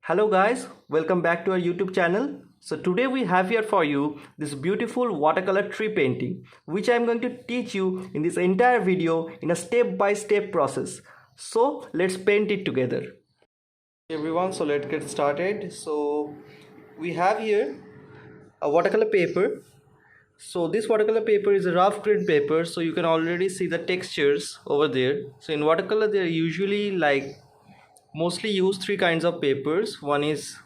Hello guys, welcome back to our YouTube channel. So today we have here for you this beautiful watercolor tree painting which I am going to teach you in this entire video in a step-by-step process. So let's paint it together. Everyone, so let's get started. So we have here a watercolor paper. So this watercolor paper is a rough grain paper, so you can already see the textures over there. So in watercolor they are usually mostly use three kinds of papers. One is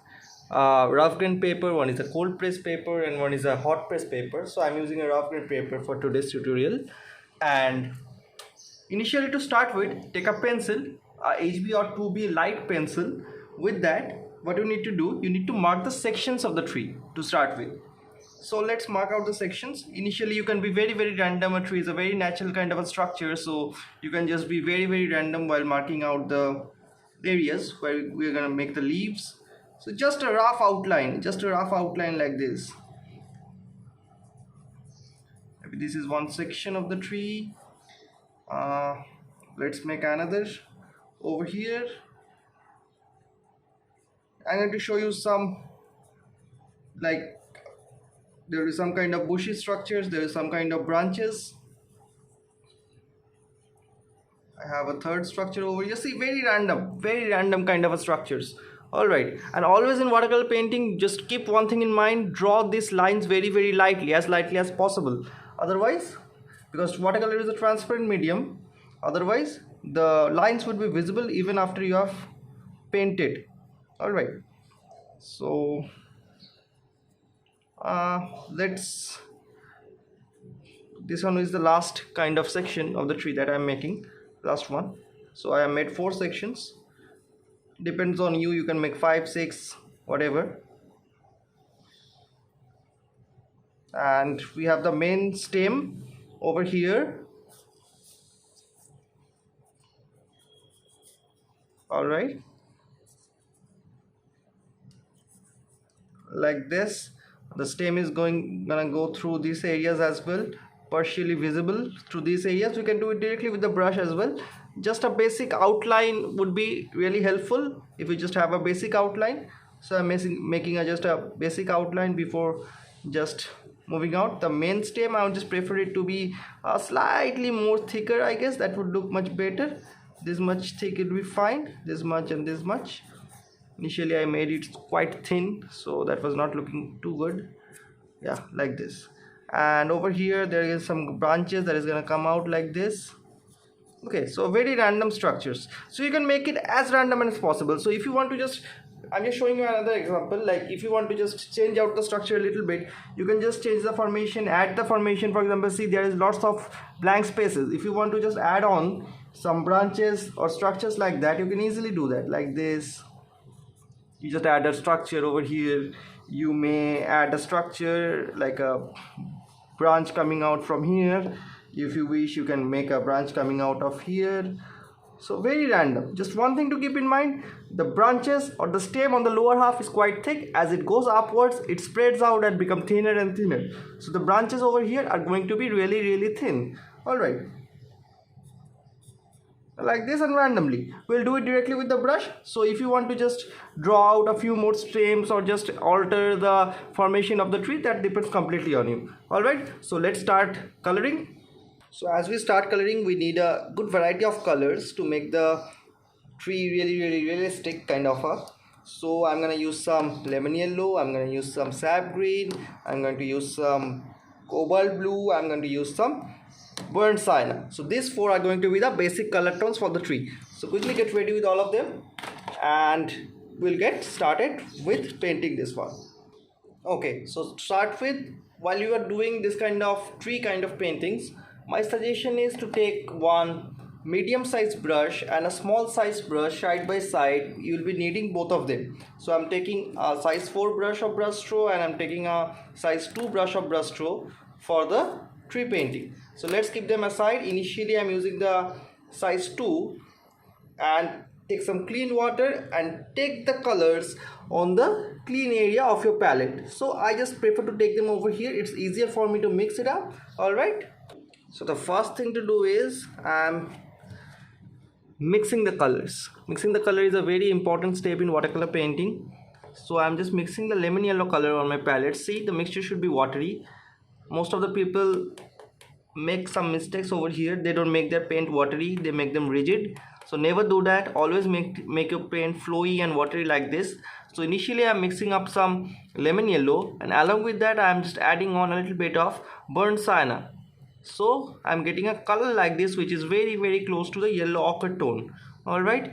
rough grain paper, one is a cold press paper, and one is a hot press paper. So I'm using a rough grain paper for today's tutorial. And initially, to start with, take a pencil, a HB or 2B light pencil. With that, what you need to do, you need to mark the sections of the tree to start with. So let's mark out the sections. Initially you can be very random. A tree is a very natural kind of a structure, so you can just be very random while marking out the areas where we're gonna make the leaves. So just a rough outline, like this. Maybe this is one section of the tree. Let's make another over here. I'm going to show you some, like, there is some kind of bushy structures, there is some kind of branches. I have a third structure over here. See, very random kind of a structures. Alright, and always in watercolor painting, just keep one thing in mind: draw these lines very lightly, as lightly as possible. Otherwise, because watercolor is a transparent medium, otherwise the lines would be visible even after you have painted. Alright, so this one is the last kind of section of the tree that I'm making, last one. So I have made 4 sections. Depends on you, you can make 5, 6, whatever. And we have the main stem over here. All right, like this. The stem is gonna go through these areas as well, partially visible through these areas. We can do it directly with the brush as well. Just a basic outline would be really helpful if you just have a basic outline. So I'm making just a basic outline before just moving out. The main stem, I would just prefer it to be slightly more thicker. I guess that would look much better. This much thick, it will be fine. This much and this much. Initially I made it quite thin, so that was not looking too good. Yeah, like this. And over here there is some branches that is gonna come out like this. Okay, so very random structures. So you can make it as random as possible. So if you want to just, I'm just showing you another example. Like if you want to just change out the structure a little bit, you can just change the formation, add the formation. For example, see, there is lots of blank spaces. If you want to just add on some branches or structures like that, you can easily do that, like this. You just add a structure over here. You may add a structure like a branch coming out from here. If you wish, you can make a branch coming out of here. So very random. Just one thing to keep in mind: the branches or the stem on the lower half is quite thick. As it goes upwards, it spreads out and become thinner and thinner. So the branches over here are going to be really thin. All right, like this. And randomly we'll do it directly with the brush. So if you want to just draw out a few more stems or just alter the formation of the tree, that depends completely on you. All right, so let's start coloring. So as we start coloring, we need a good variety of colors to make the tree really realistic kind of a. So I'm gonna use some lemon yellow, I'm gonna use some sap green, I'm going to use some cobalt blue, I'm going to use some burnt sienna. So these 4 are going to be the basic color tones for the tree. So quickly get ready with all of them and we'll get started with painting this one. Okay, so start with, while you are doing this kind of tree kind of paintings, my suggestion is to take one medium size brush and a small size brush side by side. You will be needing both of them. So I'm taking a size 4 brush of brush stroke and I'm taking a size 2 brush of brush stroke for the tree painting. So let's keep them aside. Initially I'm using the size 2 and take some clean water and take the colors on the clean area of your palette. So I just prefer to take them over here. It's easier for me to mix it up. All right, so the first thing to do is I'm Mixing the colors. Mixing the color is a very important step in watercolor painting. So I'm just mixing the lemon yellow color on my palette. See, the mixture should be watery. Most of the people make some mistakes over here. They don't make their paint watery, they make them rigid. So never do that. Always make your paint flowy and watery like this. So initially I'm mixing up some lemon yellow, and along with that I'm just adding on a little bit of burnt sienna. So I'm getting a color like this, which is very close to the yellow ochre tone. All right,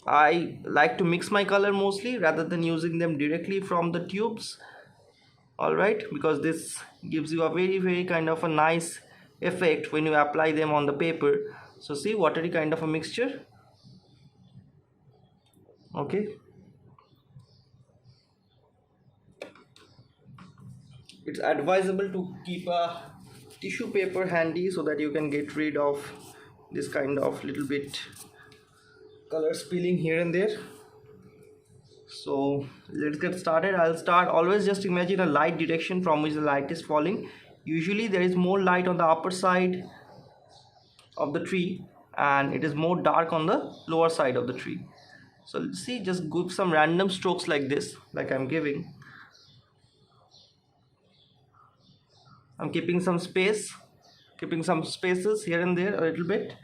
I like to mix my color mostly rather than using them directly from the tubes. All right, because this gives you a very kind of a nice effect when you apply them on the paper. So see, watery kind of a mixture. Okay, it's advisable to keep a tissue paper handy so that you can get rid of this kind of little bit color spilling here and there. So let's get started. I'll start. Always just imagine a light direction from which the light is falling. Usually there is more light on the upper side of the tree, and it is more dark on the lower side of the tree. So let's see, just give some random strokes like this, like I'm giving. I'm keeping some space, keeping some spaces here and there a little bit.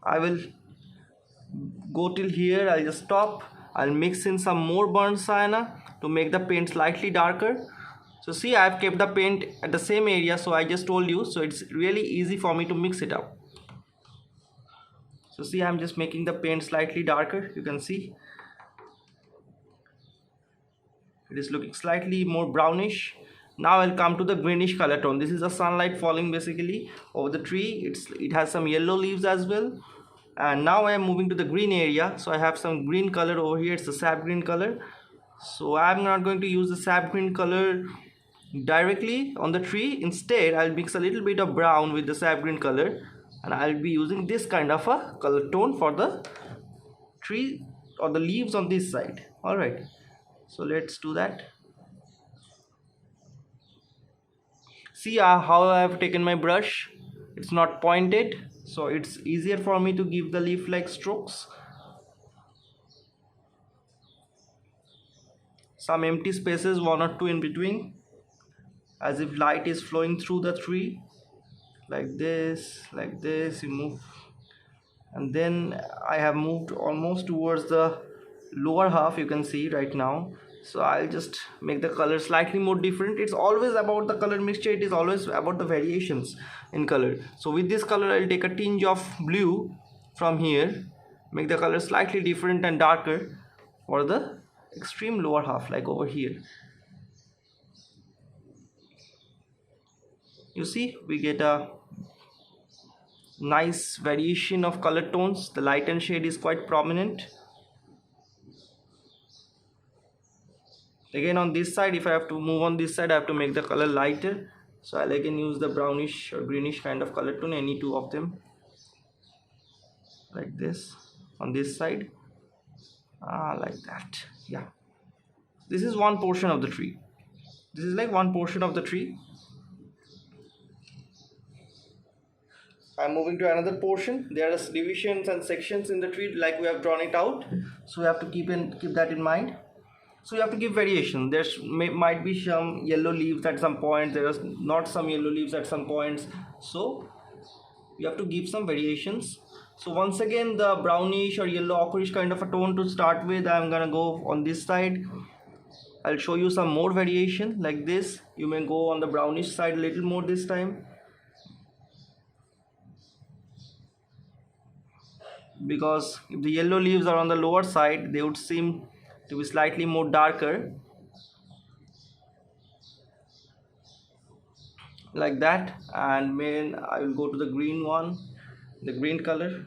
I will go till here. I'll just stop. I'll mix in some more burnt sienna to make the paint slightly darker. So see, I've kept the paint at the same area, so I just told you, so it's really easy for me to mix it up. So see, I'm just making the paint slightly darker. You can see it is looking slightly more brownish. Now I'll come to the greenish color tone. This is the sunlight falling basically over the tree. It has some yellow leaves as well. And now I am moving to the green area. So I have some green color over here. It's the sap green color. So I'm not going to use the sap green color directly on the tree. Instead, I'll mix a little bit of brown with the sap green color, and I'll be using this kind of a color tone for the tree or the leaves on this side. All right, so let's do that. See how I have taken my brush. It's not pointed, so it's easier for me to give the leaf like strokes. Some empty spaces, one or two in between, as if light is flowing through the tree. Like this you move, and then I have moved almost towards the lower half, you can see right now. So I'll just make the color slightly more different. It's always about the color mixture, it is always about the variations in color. So with this color I'll take a tinge of blue from here, make the color slightly different and darker for the extreme lower half, like over here. You see, we get a nice variation of color tones. The light and shade is quite prominent. Again, on this side, if I have to move on this side, I have to make the color lighter. So I'll again use the brownish or greenish kind of color tone, any two of them, like this on this side. Like that. Yeah, this is one portion of the tree. This is like one portion of the tree. I'm moving to another portion. There are divisions and sections in the tree like we have drawn it out. So we have to keep that in mind. So you have to give variation. Might be some yellow leaves at some point. There is not some yellow leaves at some points. So you have to give some variations. So once again, the brownish or yellow ochreish kind of a tone to start with. I'm gonna go on this side. I'll show you some more variation like this. You may go on the brownish side a little more this time, because if the yellow leaves are on the lower side, they would seem to be slightly more darker, like that. And then I will go to the green one, the green color.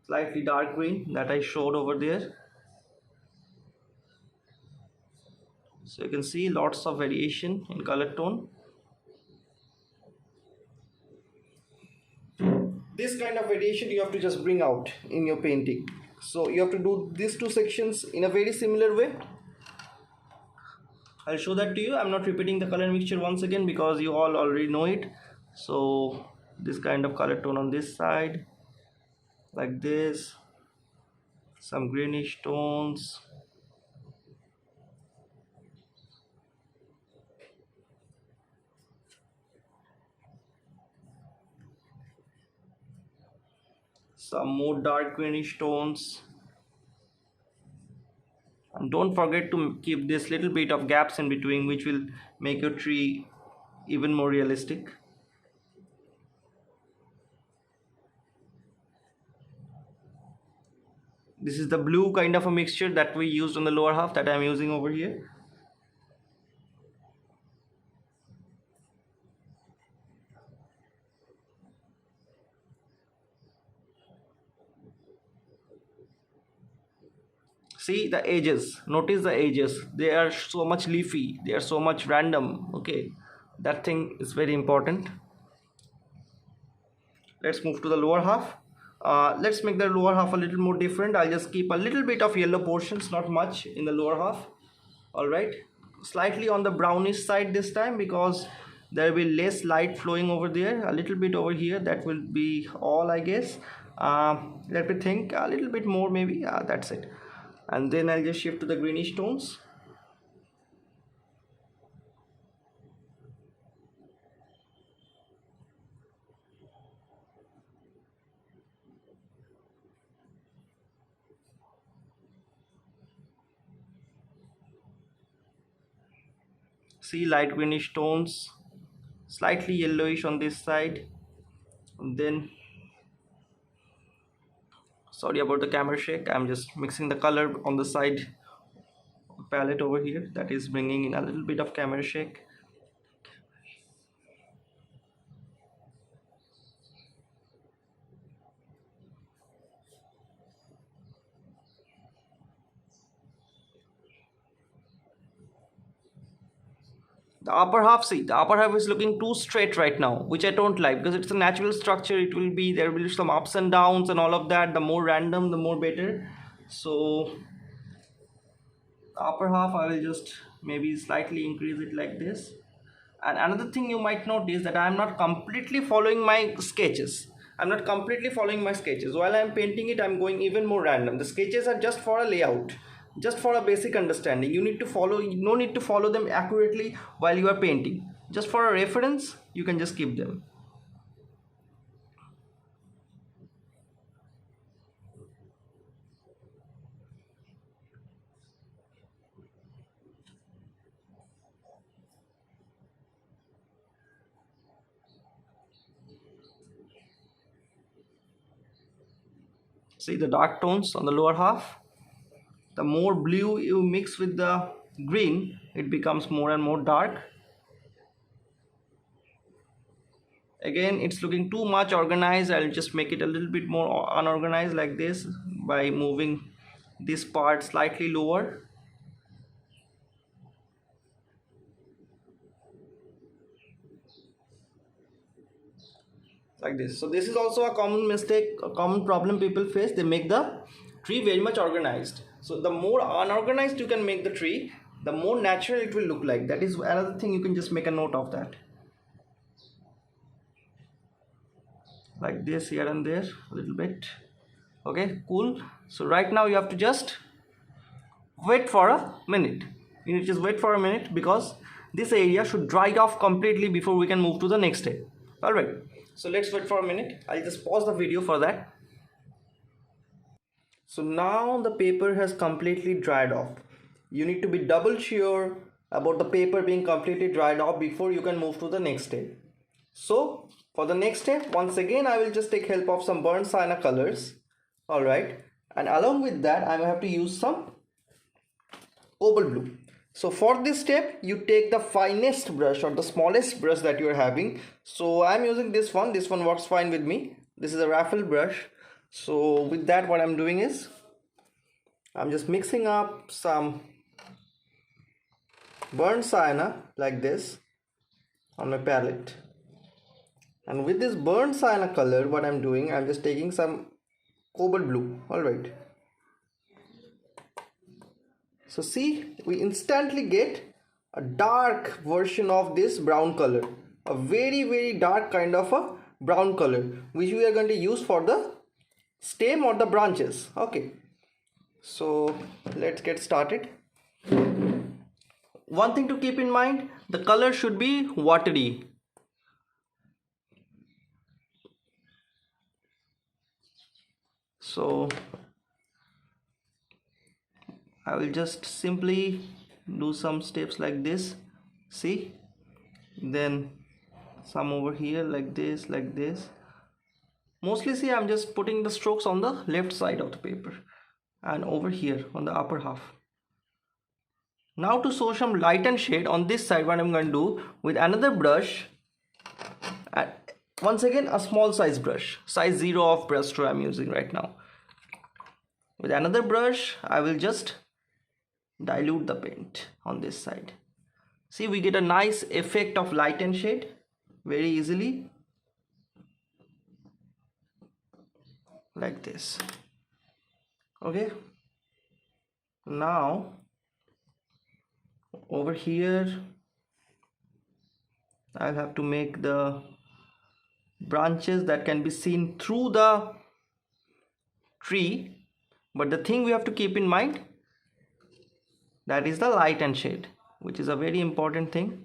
Slightly dark green that I showed over there. So you can see lots of variation in color tone. this kind of variation you have to just bring out in your painting. So you have to do these two sections in a very similar way. I'll show that to you. I'm not repeating the color mixture once again because you all already know it. So this kind of color tone on this side, like this, some greenish tones, some more dark greenish tones, and don't forget to keep this little bit of gaps in between, which will make your tree even more realistic. This is the blue kind of a mixture that we used on the lower half that I'm using over here. See the edges, notice the edges, they are so much leafy, they are so much random. Okay, that thing is very important. Let's move to the lower half. Let's make the lower half a little more different. I'll just keep a little bit of yellow portions, not much in the lower half. All right, slightly on the brownish side this time because there will be less light flowing over there. A little bit over here, that will be all, I guess. Let me think, a little bit more maybe. That's it. And then I'll just shift to the greenish tones. See, light greenish tones, slightly yellowish on this side. And then, sorry about the camera shake, I'm just mixing the color on the side palette over here, that is bringing in a little bit of camera shake. The upper half, see, the upper half is looking too straight right now, which I don't like because it's a natural structure. It will be, there will be some ups and downs and all of that. The more random, the more better. So the upper half, I will just maybe slightly increase it like this. And another thing you might notice that I am not completely following my sketches. I'm not completely following my sketches. While I'm painting it, I'm going even more random. The sketches are just for a layout, just for a basic understanding. You need to follow, no need to follow them accurately while you are painting. Just for a reference, you can just keep them. See the dark tones on the lower half? The more blue you mix with the green, it becomes more and more dark. Again, it's looking too much organized. I'll just make it a little bit more unorganized like this by moving this part slightly lower. Like this. So this is also a common mistake, a common problem people face. They make the tree very much organized. So the more unorganized you can make the tree, the more natural it will look like. That is another thing, you can just make a note of that. Like this, here and there, a little bit. Okay, cool. So right now you have to just wait for a minute. You need to just wait for a minute because this area should dry off completely before we can move to the next step. Alright, so let's wait for a minute. I'll just pause the video for that. So now the paper has completely dried off. You need to be double sure about the paper being completely dried off before you can move to the next step. So for the next step, once again I will just take help of some burnt sienna colors. Alright, and along with that I will have to use some cobalt blue. So for this step, you take the finest brush or the smallest brush that you are having. So I'm using this one. This one works fine with me. This is a raffle brush. So with that, what I'm doing is I'm just mixing up some burnt sienna like this on my palette. And with this burnt sienna color, what I'm doing, I'm just taking some cobalt blue. Alright. So see, we instantly get a dark version of this brown color. A very dark kind of a brown color, which we are going to use for the stem or the branches. Okay. So let's get started. One thing to keep in mind, the color should be watery. So I will just simply do some steps like this. See, then some over here like this, like this. Mostly see, I'm just putting the strokes on the left side of the paper and over here on the upper half. Now to show some light and shade on this side, what I'm going to do with another brush, and once again a small size brush, size 0 of brush stroke I'm using right now. With another brush, I will just dilute the paint on this side. See, we get a nice effect of light and shade very easily, like this. Okay, now over here I'll have to make the branches that can be seen through the tree, but the thing we have to keep in mind, that is the light and shade, which is a very important thing.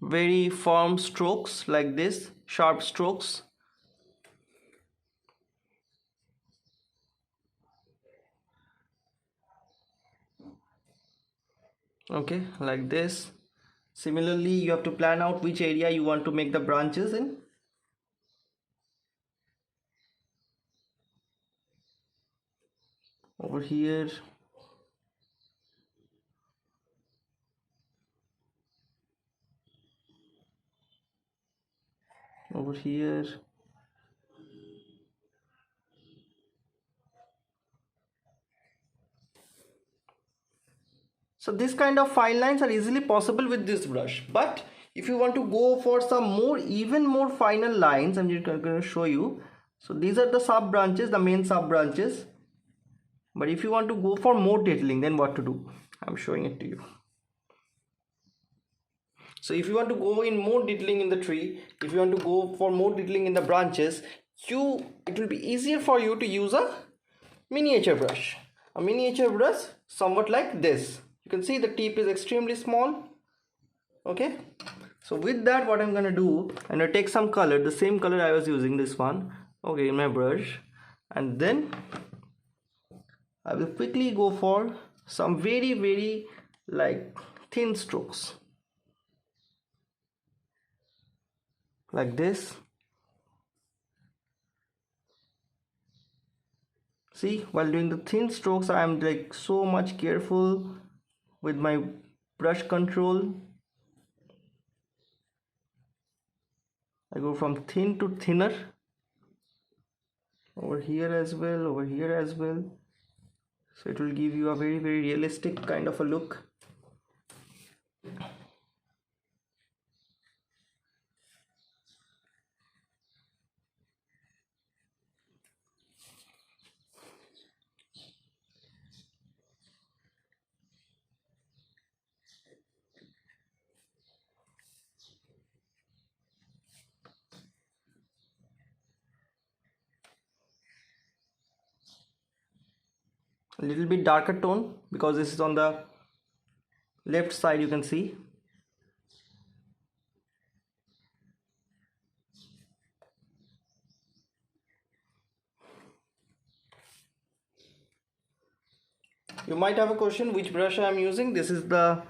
Very firm strokes like this, sharp strokes. Okay, like this. Similarly, you have to plan out which area you want to make the branches in. Over here, over here. So this kind of fine lines are easily possible with this brush, but if you want to go for some more, even more final lines, I'm just going to show you. So these are the sub branches, the main sub branches. But if you want to go for more detailing, then what to do? I'm showing it to you. So if you want to go in more detailing in the tree, if you want to go for more detailing in the branches, it will be easier for you to use a miniature brush. A miniature brush somewhat like this. You can see the tip is extremely small. Okay, so with that, what I'm gonna do, I'm gonna take some color, the same color I was using, this one, okay, in my brush, and then I will quickly go for some very like thin strokes like this. See, while doing the thin strokes, I am like so much careful with my brush control. I go from thin to thinner, over here as well, over here as well. So it will give you a very realistic kind of a look. A little bit darker tone because this is on the left side, you can see. You might have a question which brush I am using. This is the,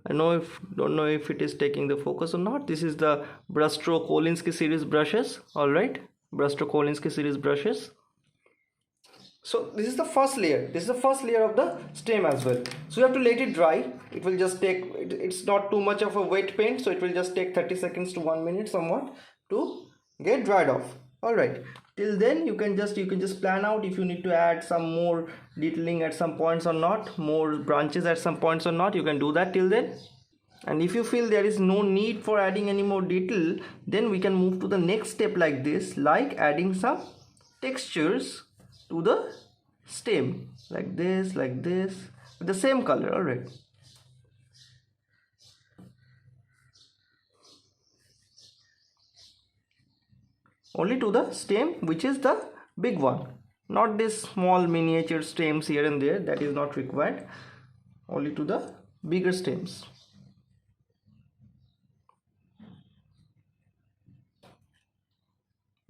don't know if it is taking the focus or not. This is the Brushstroke Kolinsky series brushes. All right, Brushstroke Kolinsky series brushes. So this is the first layer. This is the first layer of the stem as well. So you have to let it dry. It will just take, it's not too much of a wet paint, so it will just take 30 seconds to 1 minute somewhat to get dried off. All right, till then you can just plan out if you need to add some more detailing at some points or not, more branches at some points or not. You can do that till then. And if you feel there is no need for adding any more detail, then we can move to the next step like this, like adding some textures to the stem like this with the same color. All right, only to the stem, which is the big one, not this small miniature stems here and there. That is not required. Only to the bigger stems.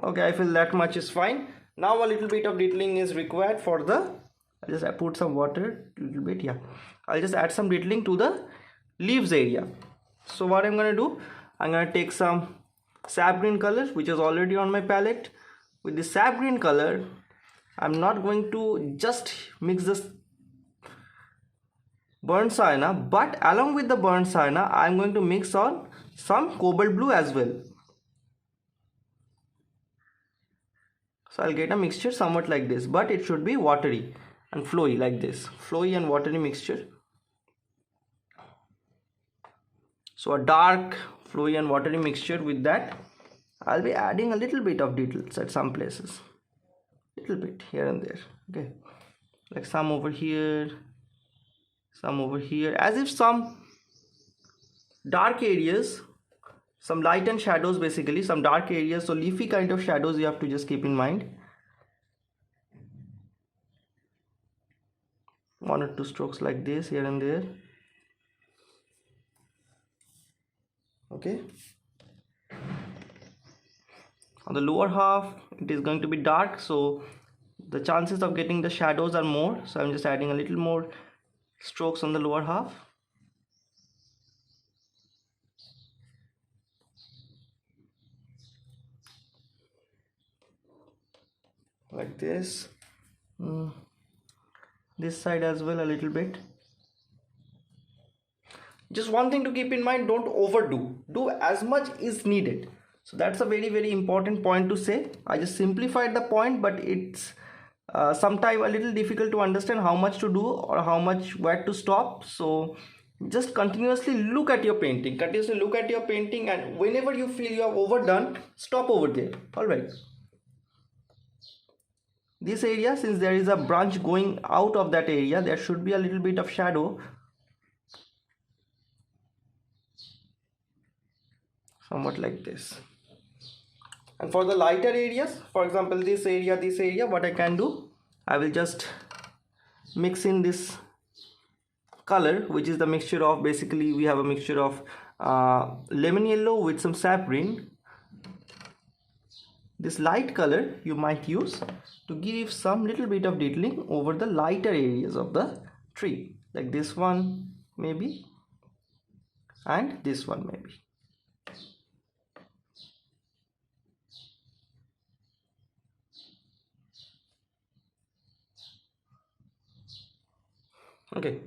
Okay, I feel that much is fine. Now a little bit of detailing is required for the, I'll just put some water a little bit. Yeah, I'll just add some detailing to the leaves area. So what I'm gonna do, I'm gonna take some sap green color, which is already on my palette. With the sap green color, I'm not going to just mix this burnt sienna, but along with the burnt sienna, I'm going to mix on some cobalt blue as well. So I'll get a mixture somewhat like this, but it should be watery and flowy like this, flowy and watery mixture. So a dark, flowy and watery mixture. With that, I'll be adding a little bit of details at some places, little bit here and there. Okay, like some over here, some over here, as if some dark areas, some light and shadows, basically some dark areas, so leafy kind of shadows you have to just keep in mind. 1 or 2 strokes like this here and there. Okay, on the lower half it is going to be dark, so the chances of getting the shadows are more, so I'm just adding a little more strokes on the lower half. Like this. This side as well a little bit. Just one thing to keep in mind, don't overdo, do as much is needed. So that's a very important point to say. I just simplified the point, but it's sometimes a little difficult to understand how much to do or how much where to stop. So just continuously look at your painting, and whenever you feel you have overdone, stop over there. All right, this area, since there is a branch going out of that area, there should be a little bit of shadow, somewhat like this. And for the lighter areas, for example this area, what I can do, I will just mix in this color, which is the mixture of, basically we have a mixture of lemon yellow with some sap green. This light color you might use to give some little bit of detailing over the lighter areas of the tree, like this one maybe, and this one maybe. Okay,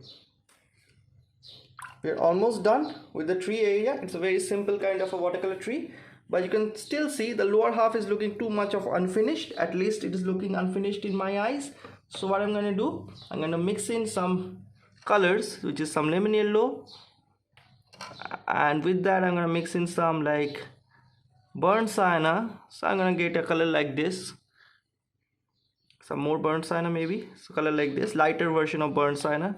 we're almost done with the tree area. It's a very simple kind of a watercolor tree, but you can still see the lower half is looking too much of unfinished. At least it is looking unfinished in my eyes. So what I'm going to do, I'm going to mix in some colors, which is some lemon yellow, and with that I'm going to mix in some like burnt sienna. So I'm going to get a color like this, some more burnt sienna maybe, so color like this, lighter version of burnt sienna,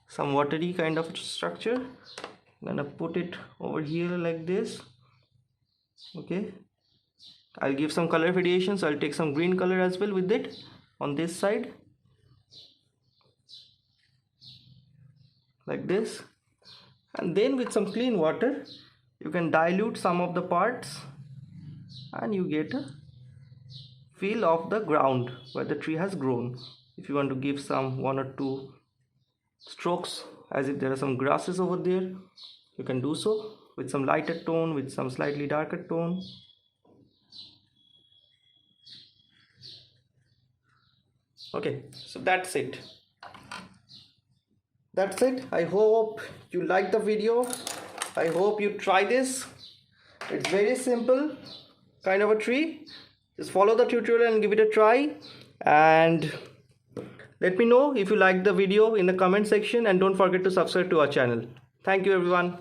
some watery kind of structure. I'm gonna put it over here like this. Okay, I'll give some color variation, so I'll take some green color as well with it on this side, like this. And then with some clean water you can dilute some of the parts and you get a feel of the ground where the tree has grown. If you want to give some 1 or 2 strokes as if there are some grasses over there, you can do so with some lighter tone, with some slightly darker tone. Okay, so that's it. I hope you like the video. I hope you try this. It's very simple kind of a tree. Just follow the tutorial and give it a try, and let me know if you like the video in the comment section, and don't forget to subscribe to our channel. Thank you everyone.